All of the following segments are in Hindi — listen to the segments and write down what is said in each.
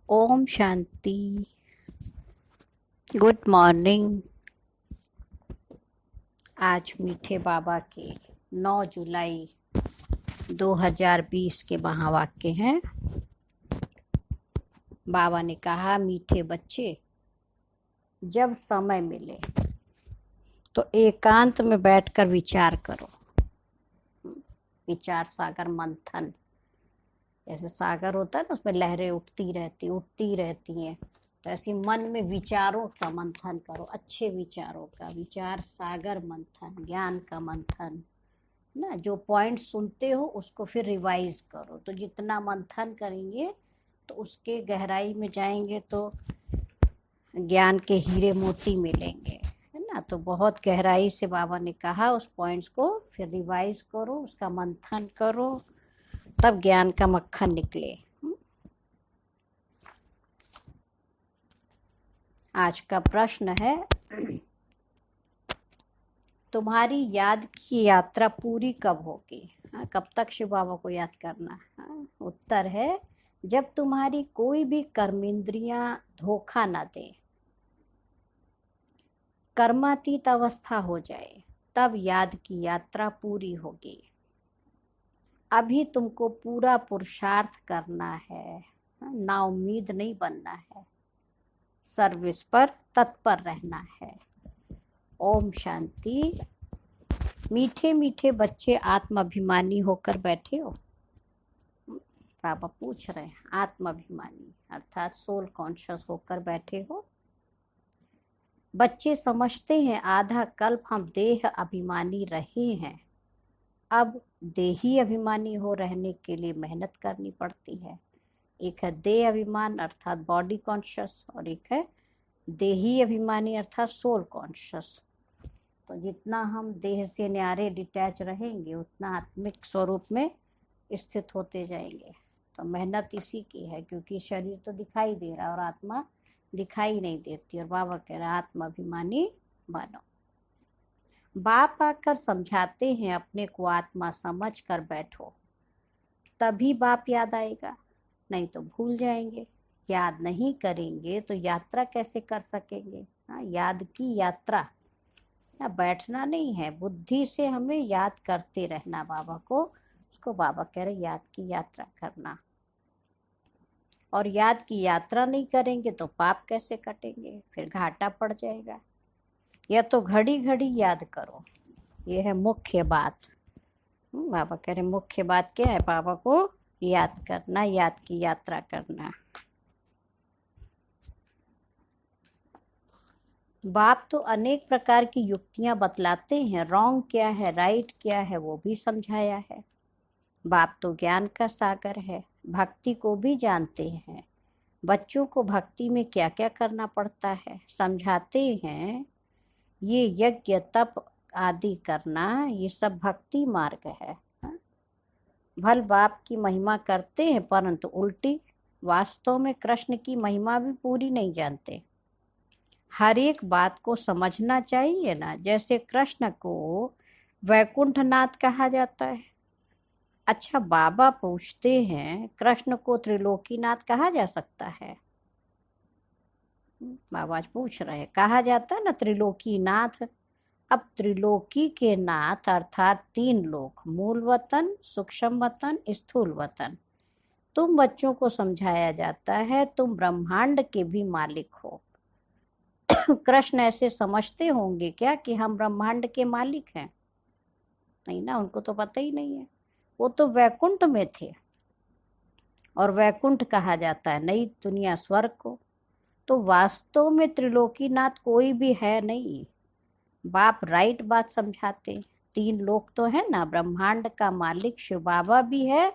ओम शांति। Good morning. आज मीठे बाबा के 9 जुलाई 2020 के महावाक्य हैं। बाबा ने कहा, मीठे बच्चे, जब समय मिले तो एकांत में बैठकर विचार करो। विचार सागर मंथन, जैसे सागर होता है ना, उसमें लहरें उठती रहती हैं, तो ऐसे मन में विचारों का मंथन करो। अच्छे विचारों का, विचार सागर मंथन, ज्ञान का मंथन ना। जो पॉइंट सुनते हो उसको फिर रिवाइज करो। तो जितना मंथन करेंगे तो उसके गहराई में जाएंगे तो ज्ञान के हीरे मोती मिलेंगे, है ना। तो बहुत गहराई से बाबा ने कहा उस पॉइंट्स को फिर रिवाइज करो, उसका मंथन करो, तब ज्ञान का मक्खन निकले। आज का प्रश्न है, तुम्हारी याद की यात्रा पूरी कब होगी? कब तक शिव बाबा को याद करना? उत्तर है, जब तुम्हारी कोई भी कर्मेंद्रियां धोखा ना दे, कर्मातीत अवस्था हो जाए, तब याद की यात्रा पूरी होगी। अभी तुमको पूरा पुरुषार्थ करना है, ना उम्मीद नहीं बनना है, सर्विस पर तत्पर रहना है। ओम शांति। मीठे मीठे बच्चे आत्माभिमानी होकर बैठे हो? बाबा पूछ रहे हैं, आत्माभिमानी अर्थात सोल कॉन्शियस होकर बैठे हो? बच्चे समझते हैं आधा कल्प हम देह अभिमानी रहे हैं, अब देही अभिमानी हो रहने के लिए मेहनत करनी पड़ती है। एक है देह अभिमान अर्थात बॉडी कॉन्शियस, और एक है देही अभिमानी अर्थात सोल कॉन्शियस। तो जितना हम देह से न्यारे डिटैच रहेंगे उतना आत्मिक स्वरूप में स्थित होते जाएंगे। तो मेहनत इसी की है, क्योंकि शरीर तो दिखाई दे रहा है और आत्मा दिखाई नहीं देती। और बाबा कह रहे हैं आत्माभिमानी बनो। बाप आकर समझाते हैं अपने को आत्मा समझ कर बैठो, तभी बाप याद आएगा, नहीं तो भूल जाएंगे। याद नहीं करेंगे तो यात्रा कैसे कर सकेंगे? याद की यात्रा, बैठना नहीं है, बुद्धि से हमें याद करते रहना बाबा को। उसको बाबा कह रहे याद की यात्रा करना। और याद की यात्रा नहीं करेंगे तो पाप कैसे कटेंगे? फिर घाटा पड़ जाएगा। या तो घड़ी घड़ी याद करो, ये है मुख्य बात। बाबा कह रहे मुख्य बात क्या है? बाबा को याद करना, याद की यात्रा करना। बाप तो अनेक प्रकार की युक्तियां बतलाते हैं, रॉन्ग क्या है राइट क्या है वो भी समझाया है। बाप तो ज्ञान का सागर है, भक्ति को भी जानते हैं। बच्चों को भक्ति में क्या क्या करना पड़ता है समझाते हैं। ये यज्ञ तप आदि करना, ये सब भक्ति मार्ग है। भल बाप की महिमा करते हैं परंतु उल्टी, वास्तव में कृष्ण की महिमा भी पूरी नहीं जानते। हर एक बात को समझना चाहिए ना। जैसे कृष्ण को वैकुंठनाथ कहा जाता है। अच्छा, बाबा पूछते हैं कृष्ण को त्रिलोकीनाथ कहा जा सकता है? बाबा पूछ रहे हैं, कहा जाता है ना त्रिलोकीनाथ। अब त्रिलोकी के नाथ अर्थात 3 लोक, मूल वतन, सूक्ष्म वतन, स्थूल वतन। तुम बच्चों को समझाया जाता है तुम ब्रह्मांड के भी मालिक हो। कृष्ण ऐसे समझते होंगे क्या कि हम ब्रह्मांड के मालिक हैं? नहीं ना, उनको तो पता ही नहीं है। वो तो वैकुंठ में थे, और वैकुंठ कहा जाता है नई दुनिया, स्वर्ग को। तो वास्तव में त्रिलोकीनाथ कोई भी है नहीं। बाप राइट बात समझाते। 3 लोक तो है ना, ब्रह्मांड का मालिक शिव बाबा भी है,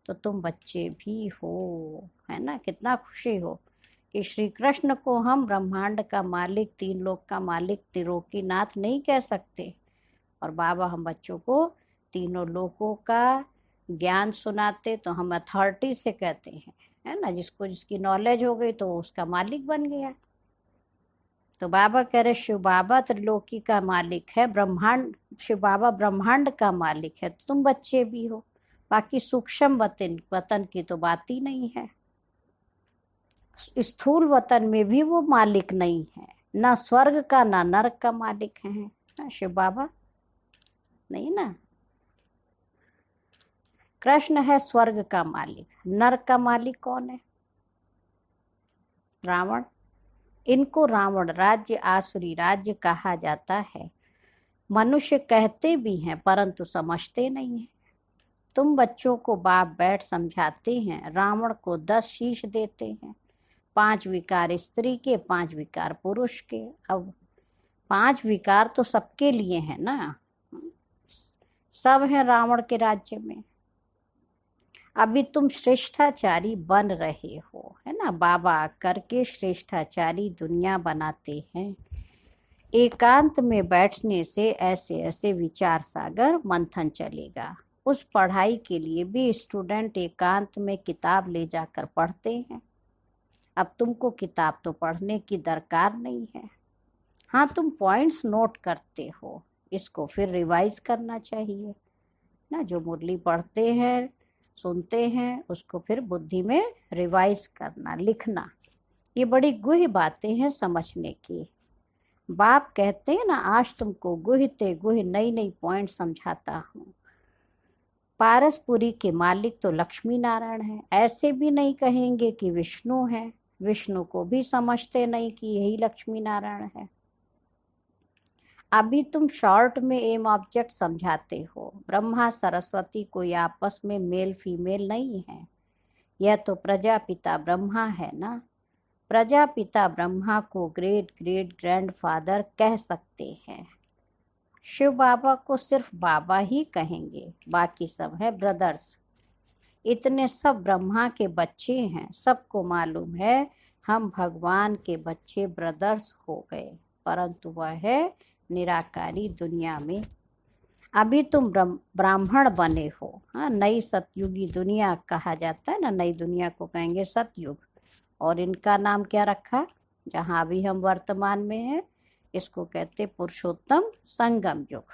तो तुम बच्चे भी हो, है ना। कितना खुशी हो कि श्री कृष्ण को हम ब्रह्मांड का मालिक, 3 लोक का मालिक, त्रिलोकीनाथ नहीं कह सकते। और बाबा हम बच्चों को तीनों लोकों का ज्ञान सुनाते तो हम अथॉरिटी से कहते हैं, है ना। जिसको जिसकी नॉलेज हो गई तो उसका मालिक बन गया। तो बाबा कह रहे शिव बाबा त्रिलोकी का मालिक है, ब्रह्मांड, शिव बाबा ब्रह्मांड का मालिक है, तो तुम बच्चे भी हो। बाकी सूक्ष्म वतन की तो बात ही नहीं है। स्थूल वतन में भी वो मालिक नहीं है, ना स्वर्ग का ना नरक का मालिक है ना शिव बाबा, नहीं ना। कृष्ण है स्वर्ग का मालिक, नरक का मालिक कौन है? रावण। इनको रावण राज्य आसुरी राज्य कहा जाता है। मनुष्य कहते भी हैं परंतु समझते नहीं हैं। तुम बच्चों को बाप बैठ समझाते हैं, रावण को 10 शीश देते हैं, 5 विकार स्त्री के, 5 विकार पुरुष के। अब 5 विकार तो सबके लिए है ना, सब है रावण के राज्य में। अभी तुम श्रेष्ठाचारी बन रहे हो, है ना। बाबा करके श्रेष्ठाचारी दुनिया बनाते हैं। एकांत में बैठने से ऐसे ऐसे विचार सागर मंथन चलेगा। उस पढ़ाई के लिए भी स्टूडेंट एकांत में किताब ले जाकर पढ़ते हैं। अब तुमको किताब तो पढ़ने की दरकार नहीं है। हाँ, तुम पॉइंट्स नोट करते हो, इसको फिर रिवाइज करना चाहिए ना। जो मुरली पढ़ते हैं सुनते हैं उसको फिर बुद्धि में रिवाइज करना, लिखना। ये बड़ी गुह्य बातें हैं समझने की। बाप कहते हैं ना, आज तुमको गुह्यते गुह्य नई नई पॉइंट समझाता हूँ। पारसपुरी के मालिक तो लक्ष्मी नारायण है। ऐसे भी नहीं कहेंगे कि विष्णु है, विष्णु को भी समझते नहीं कि यही लक्ष्मी नारायण है। अभी तुम शॉर्ट में एम ऑब्जेक्ट समझाते हो। ब्रह्मा सरस्वती कोई आपस में मेल फीमेल नहीं है, यह तो प्रजापिता ब्रह्मा है ना। प्रजापिता ब्रह्मा को ग्रेट ग्रेट ग्रैंडफादर कह सकते हैं। शिव बाबा को सिर्फ बाबा ही कहेंगे, बाकी सब है ब्रदर्स। इतने सब ब्रह्मा के बच्चे हैं, सबको मालूम है हम भगवान के बच्चे ब्रदर्स हो गए, परंतु वह है निराकारी दुनिया में। अभी तुम ब्राह्मण बने हो। हाँ, नई सतयुगी दुनिया कहा जाता है ना, नई दुनिया को कहेंगे सतयुग। और इनका नाम क्या रखा, जहाँ अभी हम वर्तमान में हैं, इसको कहते पुरुषोत्तम संगम युग।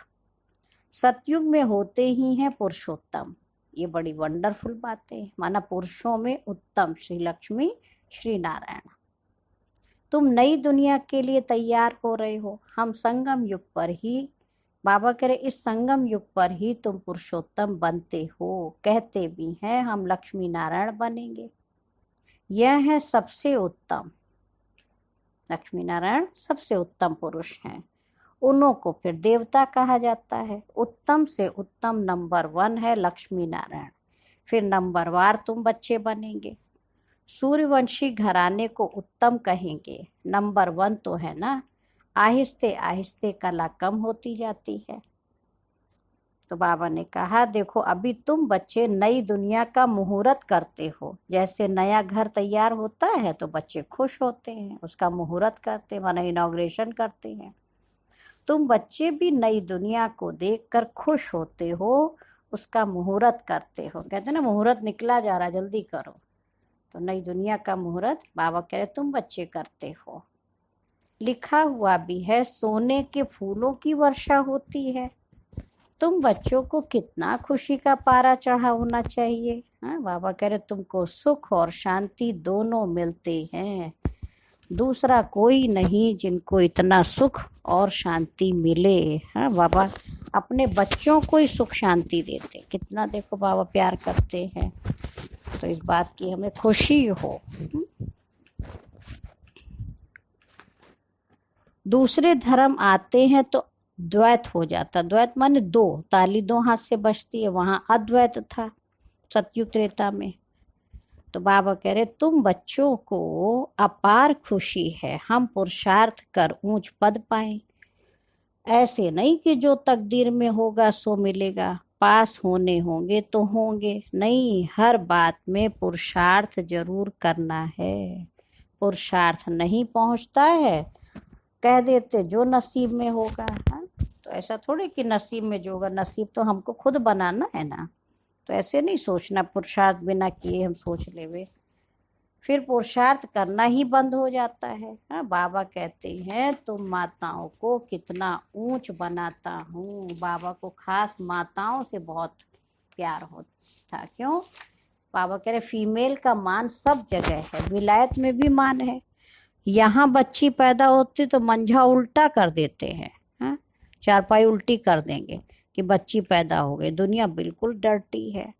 सतयुग में होते ही हैं पुरुषोत्तम। ये बड़ी वंडरफुल बात है, माना पुरुषों में उत्तम श्री लक्ष्मी श्री नारायण। तुम नई दुनिया के लिए तैयार हो रहे हो। हम संगम युग पर ही, बाबा कह रहे इस संगम युग पर ही तुम पुरुषोत्तम बनते हो। कहते भी हैं हम लक्ष्मी नारायण बनेंगे। यह है सबसे उत्तम, लक्ष्मी नारायण सबसे उत्तम पुरुष हैं। उन्हों को फिर देवता कहा जाता है। उत्तम से उत्तम नंबर 1 है लक्ष्मी नारायण। फिर नंबरवार तुम बच्चे बनेंगे। सूर्यवंशी घराने को उत्तम कहेंगे, नंबर 1 तो है ना। आहिस्ते आहिस्ते कला कम होती जाती है। तो बाबा ने कहा देखो, अभी तुम बच्चे नई दुनिया का मुहूर्त करते हो। जैसे नया घर तैयार होता है तो बच्चे खुश होते हैं, उसका मुहूर्त करते हैं, माना इनॉग्रेशन करते हैं। तुम बच्चे भी नई दुनिया को देखकर खुश होते हो, उसका मुहूर्त करते हो। कहते हैं ना, मुहूर्त निकला जा रहा, जल्दी करो। तो नई दुनिया का मुहूर्त बाबा कह रहे तुम बच्चे करते हो। लिखा हुआ भी है, सोने के फूलों की वर्षा होती है। तुम बच्चों को कितना खुशी का पारा चढ़ा होना चाहिए। हाँ, बाबा कह रहे तुमको सुख और शांति दोनों मिलते हैं। दूसरा कोई नहीं जिनको इतना सुख और शांति मिले। हाँ, बाबा अपने बच्चों को ही सुख शांति देते। कितना देखो बाबा प्यार करते हैं, तो इस बात की हमें खुशी हो। दूसरे धर्म आते हैं तो द्वैत हो जाता। द्वैत माने दो, ताली दो हाथ से बजती है, वहां अद्वैत था सतयुग त्रेता में। तो बाबा कह रहे तुम बच्चों को अपार खुशी है, हम पुरुषार्थ कर ऊंच पद पाए। ऐसे नहीं कि जो तकदीर में होगा सो मिलेगा, पास होने होंगे तो होंगे नहीं। हर बात में पुरुषार्थ जरूर करना है। पुरुषार्थ नहीं पहुंचता है, कह देते जो नसीब में होगा। हाँ, तो ऐसा थोड़ी कि नसीब में जो होगा, नसीब तो हमको खुद बनाना है ना। तो ऐसे नहीं सोचना पुरुषार्थ बिना किए हम सोच लेवे, फिर पुरुषार्थ करना ही बंद हो जाता है। हाँ, बाबा कहते हैं तुम माताओं को कितना ऊंच बनाता हूँ। बाबा को खास माताओं से बहुत प्यार होता था। क्यों? बाबा कह रहे फीमेल का मान सब जगह है, विलायत में भी मान है। यहाँ बच्ची पैदा होती तो मंझा उल्टा कर देते हैं, हाँ, चारपाई उल्टी कर देंगे कि बच्ची पैदा हो गई। दुनिया बिल्कुल डर्टी है।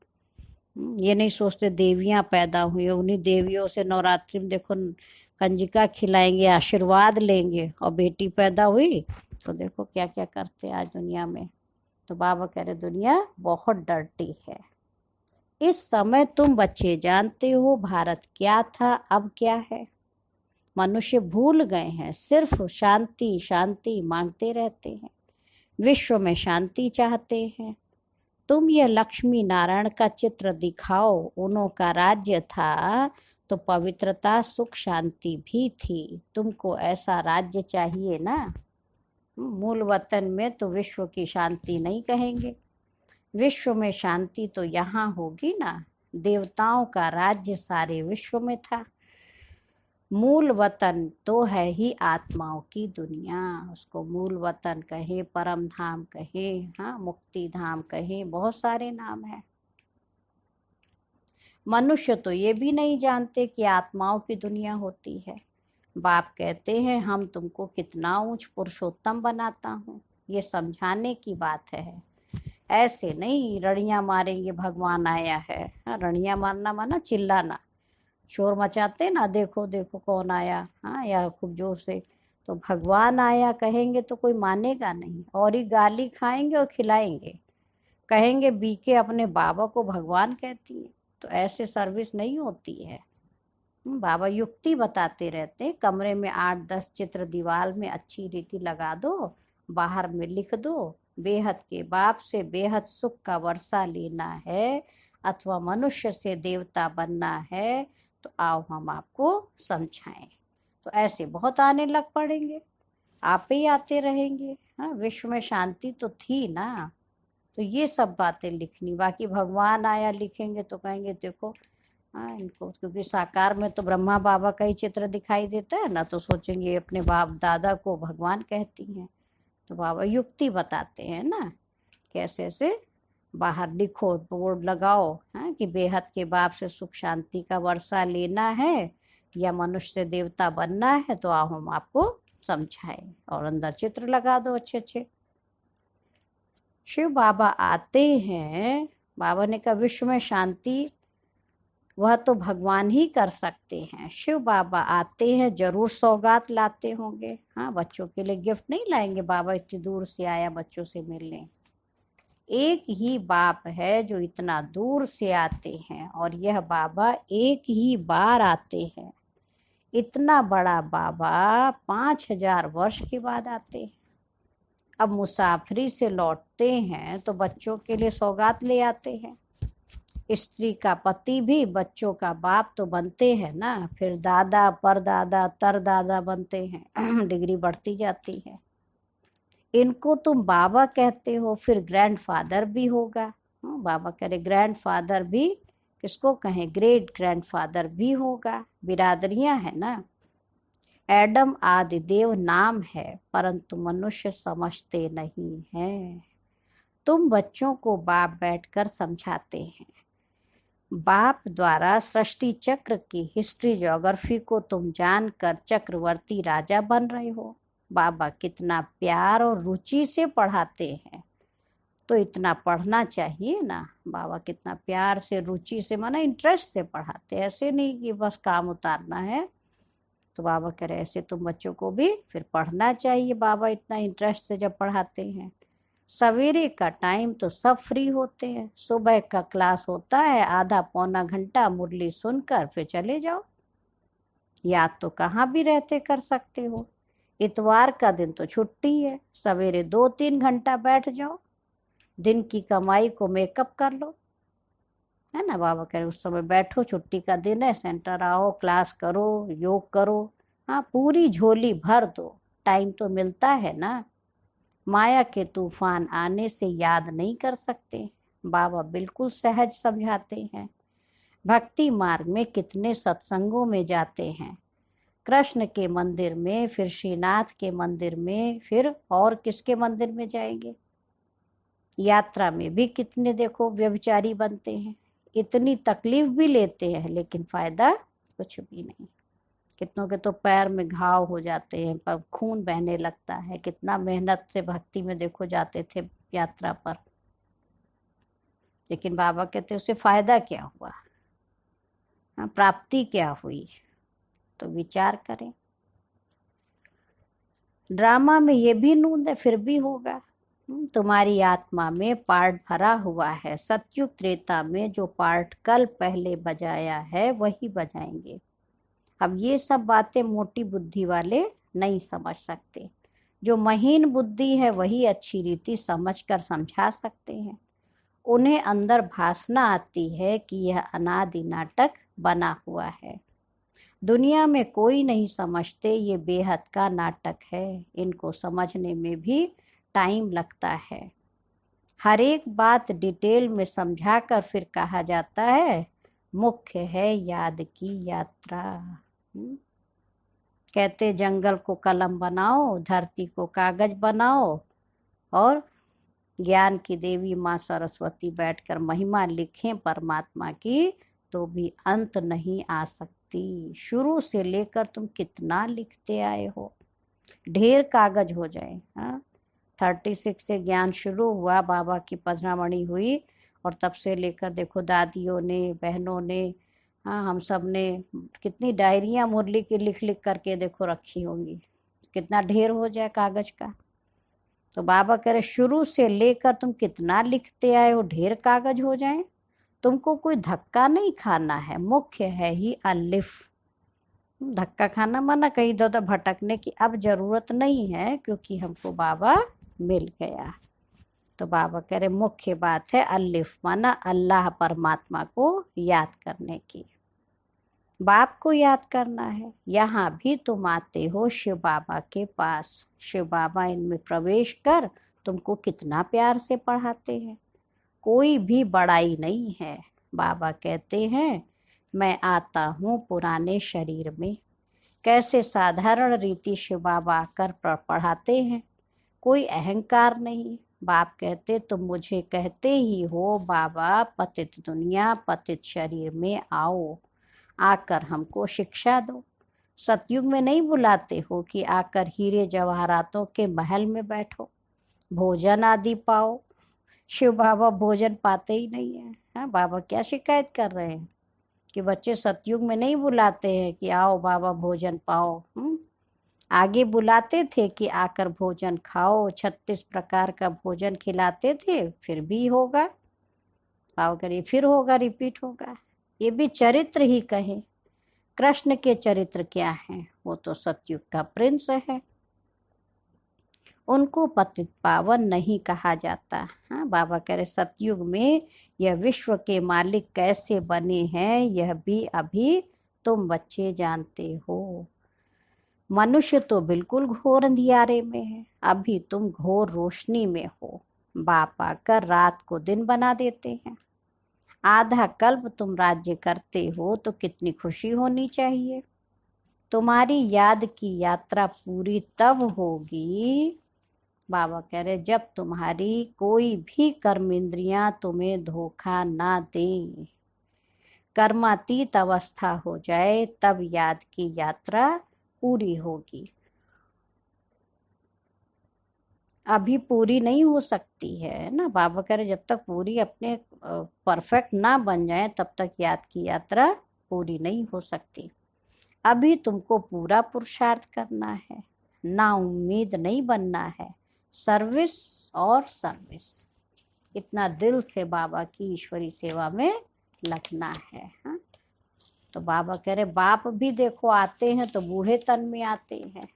ये नहीं सोचते देवियां पैदा हुई, उन्हीं देवियों से नवरात्रि में देखो कंजिका खिलाएंगे, आशीर्वाद लेंगे, और बेटी पैदा हुई तो देखो क्या क्या करते हैं आज दुनिया में। तो बाबा कह रहे दुनिया बहुत डर्टी है। इस समय तुम बच्चे जानते हो भारत क्या था, अब क्या है। मनुष्य भूल गए हैं, सिर्फ शांति शांति मांगते रहते हैं, विश्व में शांति चाहते हैं। तुम ये लक्ष्मी नारायण का चित्र दिखाओ, उन्हों का राज्य था तो पवित्रता सुख शांति भी थी। तुमको ऐसा राज्य चाहिए ना। मूल वतन में तो विश्व की शांति नहीं कहेंगे, विश्व में शांति तो यहाँ होगी ना। देवताओं का राज्य सारे विश्व में था। मूल वतन तो है ही आत्माओं की दुनिया, उसको मूल वतन कहे, परम धाम कहे, हाँ, मुक्ति धाम कहे, बहुत सारे नाम है। मनुष्य तो ये भी नहीं जानते कि आत्माओं की दुनिया होती है। बाप कहते हैं हम तुमको कितना ऊंच पुरुषोत्तम बनाता हूँ, ये समझाने की बात है। ऐसे नहीं रड़ियाँ मारेंगे भगवान आया है। हाँ, रड़ियाँ मारना माना चिल्लाना, शोर मचाते ना, देखो देखो कौन आया, हाँ, या खूब जोर से। तो भगवान आया कहेंगे तो कोई मानेगा नहीं, और ही गाली खाएंगे और खिलाएंगे, कहेंगे बीके अपने बाबा को भगवान कहती है। तो ऐसे सर्विस नहीं होती है। बाबा युक्ति बताते रहते हैं। कमरे में 8-10 चित्र दीवार में अच्छी रीति लगा दो, बाहर में लिख दो, बेहद के बाप से बेहद सुख का वर्षा लेना है अथवा मनुष्य से देवता बनना है तो आओ हम आपको समझाएं। तो ऐसे बहुत आने लग पड़ेंगे, आप ही आते रहेंगे। हाँ, विश्व में शांति तो थी ना। तो ये सब बातें लिखनी, बाकी भगवान आया लिखेंगे तो कहेंगे देखो, हाँ, इनको क्योंकि साकार में तो ब्रह्मा बाबा का ही चित्र दिखाई देता है ना, तो सोचेंगे अपने बाप दादा को भगवान कहती हैं। तो बाबा युक्ति बताते हैं ना, कैसे से बाहर लिखो, बोर्ड लगाओ, हाँ, कि बेहद के बाप से सुख शांति का वर्षा लेना है या मनुष्य से देवता बनना है तो आओ हम आपको समझाएं, और अंदर चित्र लगा दो अच्छे अच्छे। शिव बाबा आते हैं, बाबा ने कहा विश्व में शांति वह तो भगवान ही कर सकते हैं। शिव बाबा आते हैं, जरूर सौगात लाते होंगे। हाँ, बच्चों के लिए गिफ्ट नहीं लाएंगे, बाबा इतनी दूर से आया बच्चों से मिलने। एक ही बाप है जो इतना दूर से आते हैं, और यह बाबा एक ही बार आते हैं। इतना बड़ा बाबा 5000 वर्ष के बाद आते हैं। अब मुसाफरी से लौटते हैं तो बच्चों के लिए सौगात ले आते हैं। स्त्री का पति भी बच्चों का बाप तो बनते हैं ना, फिर दादा परदादा तरदादा बनते हैं डिग्री बढ़ती जाती है। इनको तुम बाबा कहते हो, फिर ग्रैंडफादर भी होगा। बाबा कह रहे ग्रैंडफादर भी किसको कहें, ग्रेट ग्रैंडफादर भी होगा, बिरादरियां है ना। एडम आदि देव नाम है, परंतु मनुष्य समझते नहीं हैं। तुम बच्चों को बाप बैठकर समझाते हैं। बाप द्वारा सृष्टि चक्र की हिस्ट्री ज्योग्राफी को तुम जानकर चक्रवर्ती राजा बन रहे हो। बाबा कितना प्यार और रुचि से पढ़ाते हैं, तो इतना पढ़ना चाहिए ना। बाबा कितना प्यार से रुचि से माना इंटरेस्ट से पढ़ाते, ऐसे नहीं कि बस काम उतारना है। तो बाबा कह रहे ऐसे तुम बच्चों को भी फिर पढ़ना चाहिए। बाबा इतना इंटरेस्ट से जब पढ़ाते हैं। सवेरे का टाइम तो सब फ्री होते हैं, सुबह का क्लास होता है, आधा पौना घंटा मुरली सुनकर फिर चले जाओ। याद तो कहाँ भी रहते कर सकते हो। इतवार का दिन तो छुट्टी है, सवेरे 2-3 घंटा बैठ जाओ, दिन की कमाई को मेकअप कर लो, है ना। बाबा कह रहे उस समय बैठो, छुट्टी का दिन है, सेंटर आओ, क्लास करो, योग करो, हाँ, पूरी झोली भर दो, टाइम तो मिलता है ना। माया के तूफान आने से याद नहीं कर सकते। बाबा बिल्कुल सहज समझाते हैं। भक्ति मार्ग में कितने सत्संगों में जाते हैं, कृष्ण के मंदिर में, फिर श्रीनाथ के मंदिर में, फिर और किसके मंदिर में जाएंगे। यात्रा में भी कितने देखो व्यभिचारी बनते हैं। इतनी तकलीफ भी लेते हैं लेकिन फायदा कुछ भी नहीं। कितनों के तो पैर में घाव हो जाते हैं, पर खून बहने लगता है। कितना मेहनत से भक्ति में देखो जाते थे यात्रा पर, लेकिन बाबा कहते उससे फायदा क्या हुआ, प्राप्ति क्या हुई। तो विचार करें। ड्रामा में ये भी नूंद है फिर भी होगा। तुम्हारी आत्मा में पार्ट भरा हुआ है। सतयुग त्रेता में जो पार्ट कल पहले बजाया है वही बजाएंगे। अब ये सब बातें मोटी बुद्धि वाले नहीं समझ सकते। जो महीन बुद्धि है वही अच्छी रीति समझकर समझा सकते हैं। उन्हें अंदर भासना आती है कि यह अनादि नाटक बना हुआ है। दुनिया में कोई नहीं समझते ये बेहद का नाटक है। इनको समझने में भी टाइम लगता है। हर एक बात डिटेल में समझाकर फिर कहा जाता है मुख्य है याद की यात्रा। कहते जंगल को कलम बनाओ, धरती को कागज बनाओ, और ज्ञान की देवी माँ सरस्वती बैठकर महिमा लिखें परमात्मा की, तो भी अंत नहीं आ सकती। शुरू से लेकर तुम कितना लिखते आए हो, ढेर कागज हो जाए। 36 से ज्ञान शुरू हुआ, बाबा की पधरामणि हुई, और तब से लेकर देखो दादियों ने, बहनों ने, हम सब ने कितनी डायरियां मुरली की लिख लिख करके देखो रखी होंगी। कितना ढेर हो जाए कागज का। तो बाबा कह रहे शुरू से लेकर तुम कितना लिखते आए हो, ढेर कागज हो जाए। तुमको कोई धक्का नहीं खाना है, मुख्य है ही अलिफ। धक्का खाना माना कहीं इधर उधर भटकने की अब जरूरत नहीं है, क्योंकि हमको बाबा मिल गया। तो बाबा कह रहे मुख्य बात है अलिफ, माना अल्लाह परमात्मा को याद करने की। बाप को याद करना है। यहाँ भी तुम आते हो शिव बाबा के पास। शिव बाबा इनमें प्रवेश कर तुमको कितना प्यार से पढ़ाते हैं। कोई भी बड़ाई नहीं है। बाबा कहते हैं मैं आता हूँ पुराने शरीर में। कैसे साधारण रीति शिव बाबा आकर पढ़ाते हैं, कोई अहंकार नहीं। बाप कहते तुम मुझे कहते ही हो बाबा पतित दुनिया पतित शरीर में आओ, आकर हमको शिक्षा दो। सतयुग में नहीं बुलाते हो कि आकर हीरे जवाहरातों के महल में बैठो, भोजन आदि पाओ। शिव बाबा भोजन पाते ही नहीं है। बाबा क्या शिकायत कर रहे हैं कि बच्चे सतयुग में नहीं बुलाते हैं कि आओ बाबा भोजन पाओ। आगे बुलाते थे कि आकर भोजन खाओ, 36 प्रकार का भोजन खिलाते थे, फिर भी होगा। बाबा करिए फिर होगा, रिपीट होगा। ये भी चरित्र ही कहे। कृष्ण के चरित्र क्या हैं, वो तो सतयुग का प्रिंस है, उनको पतित पावन नहीं कहा जाता। बाबा कह रहे सतयुग में यह विश्व के मालिक कैसे बने हैं यह भी अभी तुम बच्चे जानते हो। मनुष्य तो बिल्कुल घोर अंधियारे में है, अभी तुम घोर रोशनी में हो। बाप आकर रात को दिन बना देते हैं। आधा कल्प तुम राज्य करते हो तो कितनी खुशी होनी चाहिए। तुम्हारी याद की यात्रा पूरी तब होगी, बाबा कह रहे जब तुम्हारी कोई भी कर्म इंद्रियां तुम्हें धोखा ना दे, कर्मातीत अवस्था हो जाए, तब याद की यात्रा पूरी होगी। अभी पूरी नहीं हो सकती है ना। बाबा कह रहे जब तक पूरी अपने परफेक्ट ना बन जाए तब तक याद की यात्रा पूरी नहीं हो सकती। अभी तुमको पूरा पुरुषार्थ करना है, ना उम्मीद नहीं बनना है, सर्विस और सर्विस। इतना दिल से बाबा की ईश्वरी सेवा में लगना है। तो बाबा कह रहे बाप भी देखो आते हैं तो बूढ़े तन में आते हैं।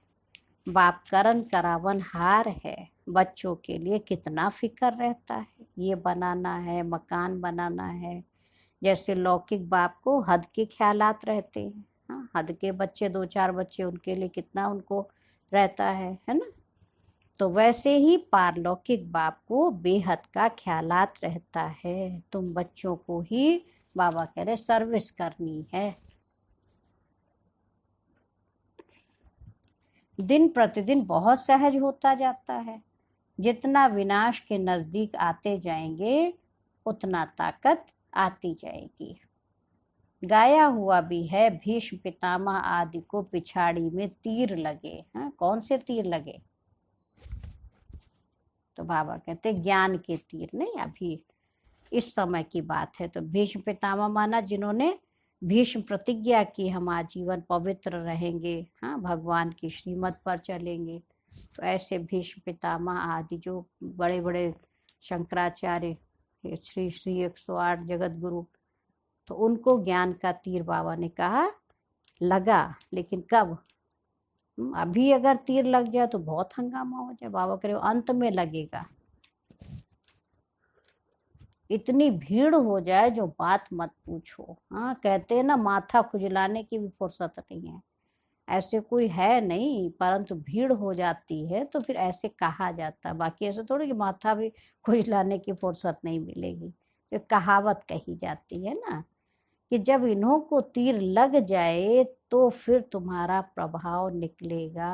बाप करन करावन हार है। बच्चों के लिए कितना फिक्र रहता है, ये बनाना है, मकान बनाना है। जैसे लौकिक बाप को हद के ख्यालात रहते हैं, हद के बच्चे 2-4 बच्चे उनके लिए कितना उनको रहता है ना। तो वैसे ही पारलौकिक बाप को बेहद का ख्यालात रहता है। तुम बच्चों को ही बाबा कह रहे सर्विस करनी है। दिन प्रतिदिन बहुत सहज होता जाता है। जितना विनाश के नजदीक आते जाएंगे उतना ताकत आती जाएगी। गाया हुआ भी है, भीष्म पितामह आदि को पिछाड़ी में तीर लगे। हाँ, कौन से तीर लगे? तो बाबा कहते ज्ञान के तीर नहीं, अभी इस समय की बात है। तो भीष्म पितामह माना जिन्होंने भीष्म प्रतिज्ञा की हम आजीवन पवित्र रहेंगे, हाँ, भगवान की श्रीमत पर चलेंगे। तो ऐसे भीष्म पितामह आदि जो बड़े बड़े शंकराचार्य, श्री श्री 108 जगत गुरु, तो उनको ज्ञान का तीर बाबा ने कहा लगा। लेकिन कब? अभी अगर तीर लग जाए तो बहुत हंगामा हो जाए। बाबा कह रहे अंत में लगेगा, इतनी भीड़ हो जाए जो बात मत पूछो। हाँ, कहते हैं ना, माथा खुजलाने की भी फुर्सत नहीं है। ऐसे कोई है नहीं, परंतु भीड़ हो जाती है तो फिर ऐसे कहा जाता है। बाकी ऐसे थोड़ी कि माथा भी खुजलाने की फुर्सत नहीं मिलेगी। जो कहावत कही जाती है ना कि जब इन्हों को तीर लग जाए तो फिर तुम्हारा प्रभाव निकलेगा।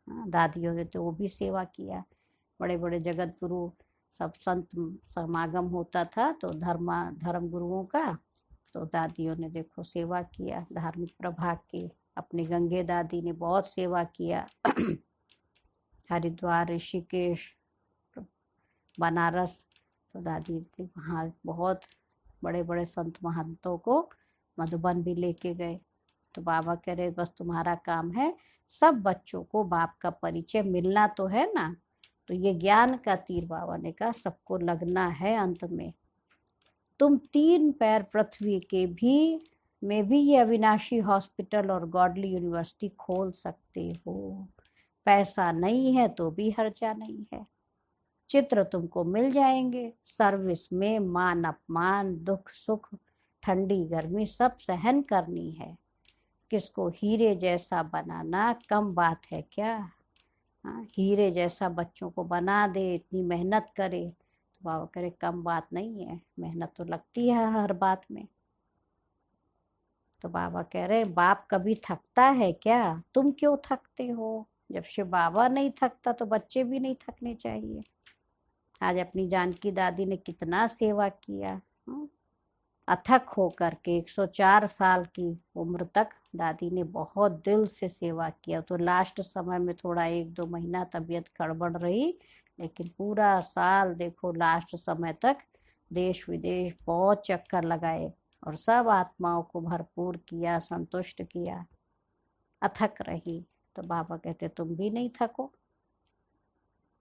हाँ, दादियों ने तो वो भी सेवा किया। बड़े बड़े जगत गुरु सब संत समागम होता था तो धर्म गुरुओं का, तो दादियों ने देखो सेवा किया, धार्मिक प्रभाग की। अपनी गंगे दादी ने बहुत सेवा किया। हरिद्वार, ऋषिकेश, बनारस, तो दादी वहाँ बहुत बड़े बड़े संत महंतों को मधुबन भी लेके गए। तो बाबा कह रहे बस तुम्हारा काम है, सब बच्चों को बाप का परिचय मिलना तो है ना। तो ये ज्ञान का तीर बाबा ने कहा सबको लगना है अंत में। तुम 3 पैर पृथ्वी के भी में भी ये अविनाशी हॉस्पिटल और गॉडली यूनिवर्सिटी खोल सकते हो। पैसा नहीं है तो भी हर्जा नहीं है। चित्र तुमको मिल जाएंगे। सर्विस में मान अपमान, दुख सुख, ठंडी गर्मी सब सहन करनी है। किसको हीरे जैसा बनाना कम बात है क्या? हाँ, हीरे जैसा बच्चों को बना दे, इतनी मेहनत करे, तो बाबा करे कम बात नहीं है। मेहनत तो लगती है हर बात में। तो बाबा कह रहे बाप कभी थकता है क्या? तुम क्यों थकते हो? जब शिव बाबा नहीं थकता तो बच्चे भी नहीं थकने चाहिए। आज अपनी जानकी दादी ने कितना सेवा किया, अथक होकर के 104 साल की उम्र तक दादी ने बहुत दिल से सेवा किया। तो लास्ट समय में थोड़ा 1-2 महीना तबीयत गड़बड़ रही, लेकिन पूरा साल देखो लास्ट समय तक देश विदेश बहुत चक्कर लगाए और सब आत्माओं को भरपूर किया, संतुष्ट किया, अथक रही। तो बाबा कहते तुम भी नहीं थको।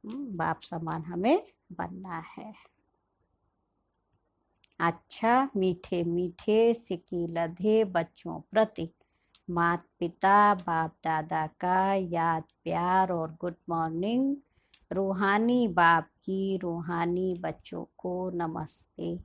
बाप समान हमें बनना है। अच्छा, मीठे मीठे सिकी लधे बच्चों प्रति माता पिता बाप दादा का याद प्यार और गुड मॉर्निंग। रूहानी बाप की रूहानी बच्चों को नमस्ते।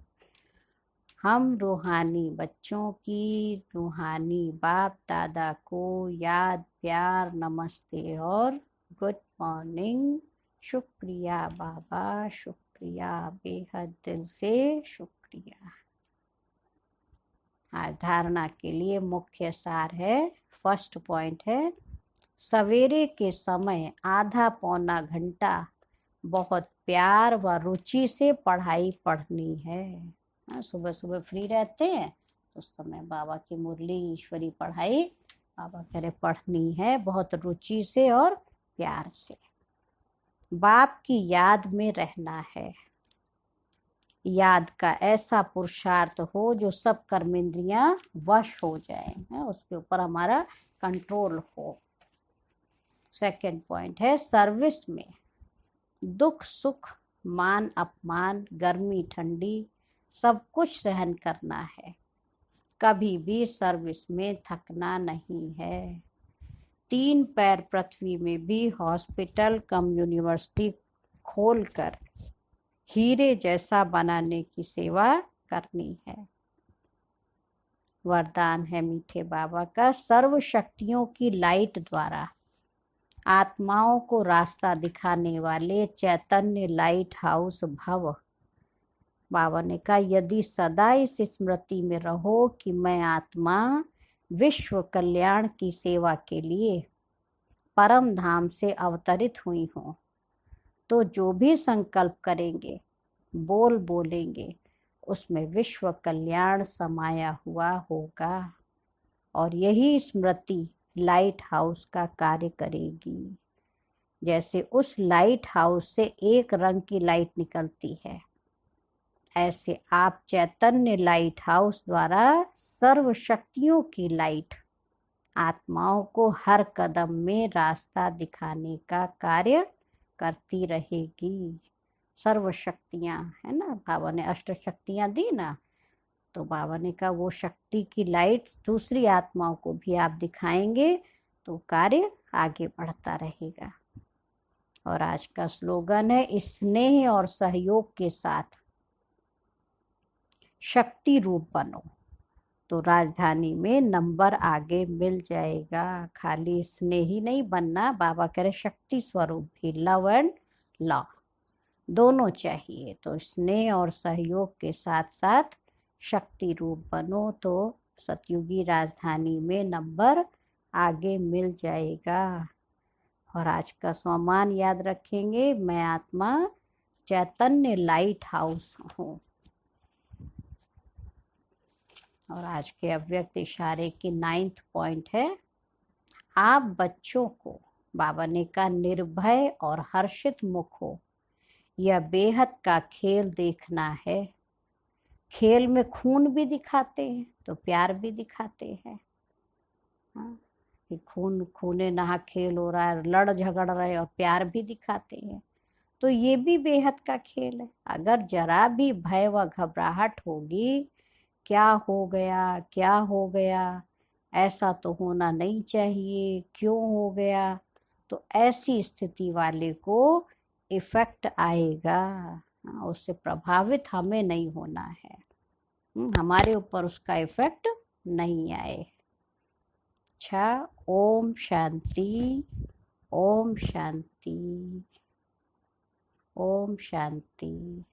हम रूहानी बच्चों की रूहानी बाप दादा को याद प्यार नमस्ते और गुड मॉर्निंग। शुक्रिया बाबा, शुक्रिया, बेहद दिल से शुक्रिया। आज धारणा के लिए मुख्य सार है, फर्स्ट पॉइंट है, सवेरे के समय आधा पौना घंटा बहुत प्यार व रुचि से पढ़ाई पढ़नी है। सुबह सुबह फ्री रहते हैं तो उस समय बाबा की मुरली ईश्वरी पढ़ाई बाबा कह रहे पढ़नी है, बहुत रुचि से और प्यार से। बाप की याद में रहना है। याद का ऐसा पुरुषार्थ हो जो सब कर्मेंद्रियां वश हो जाए, उसके ऊपर हमारा कंट्रोल हो। सेकंड पॉइंट है, सर्विस में दुख सुख, मान अपमान, गर्मी ठंडी सब कुछ सहन करना है। कभी भी सर्विस में थकना नहीं है। 3 पैर पृथ्वी में भी हॉस्पिटल कम यूनिवर्सिटी खोलकर हीरे जैसा बनाने की सेवा करनी है। वरदान है मीठे बाबा का, सर्व शक्तियों की लाइट द्वारा आत्माओं को रास्ता दिखाने वाले चैतन्य लाइट हाउस भव। बाबा ने कहा यदि सदा इस स्मृति में रहो कि मैं आत्मा विश्व कल्याण की सेवा के लिए परम धाम से अवतरित हुई हूँ, तो जो भी संकल्प करेंगे, बोलेंगे, उसमें विश्व कल्याण समाया हुआ होगा और यही स्मृति लाइट हाउस का कार्य करेगी। जैसे उस लाइट हाउस से एक रंग की लाइट निकलती है, ऐसे आप चैतन्य लाइट हाउस द्वारा सर्व शक्तियों की लाइट आत्माओं को हर कदम में रास्ता दिखाने का कार्य करती रहेगी। सर्व शक्तियां है ना, बाबा ने अष्ट शक्तियां दी ना, तो बाबा ने कहा वो शक्ति की लाइट दूसरी आत्माओं को भी आप दिखाएंगे तो कार्य आगे बढ़ता रहेगा। और आज का स्लोगन है, स्नेह और सहयोग के साथ शक्ति रूप बनो, तो राजधानी में नंबर आगे मिल जाएगा। खाली स्नेह ही नहीं बनना, बाबा कह रहे शक्ति स्वरूप भी, लव एंड लॉ दोनों चाहिए। तो स्नेह और सहयोग के साथ साथ शक्ति रूप बनो तो सतयुगी राजधानी में नंबर आगे मिल जाएगा। और आज का स्वमान याद रखेंगे, मैं आत्मा चैतन्य लाइट हाउस हूँ। और आज के अव्यक्त इशारे की 9th पॉइंट है, आप बच्चों को बाबा ने कहा निर्भय और हर्षित मुख हो, यह बेहद का खेल देखना है। खेल में खून भी दिखाते हैं तो प्यार भी दिखाते हैं। हाँ, कि खून खूने नहा खेल हो रहा है, लड़ झगड़ रहे और प्यार भी दिखाते हैं, तो ये भी बेहद का खेल है। अगर जरा भी भय व घबराहट होगी, क्या हो गया क्या हो गया, ऐसा तो होना नहीं चाहिए, क्यों हो गया, तो ऐसी स्थिति वाले को इफेक्ट आएगा। उससे प्रभावित हमें नहीं होना है, हमारे ऊपर उसका इफेक्ट नहीं आए। अच्छा, ओम शांति, ओम शांति, ओम शांति।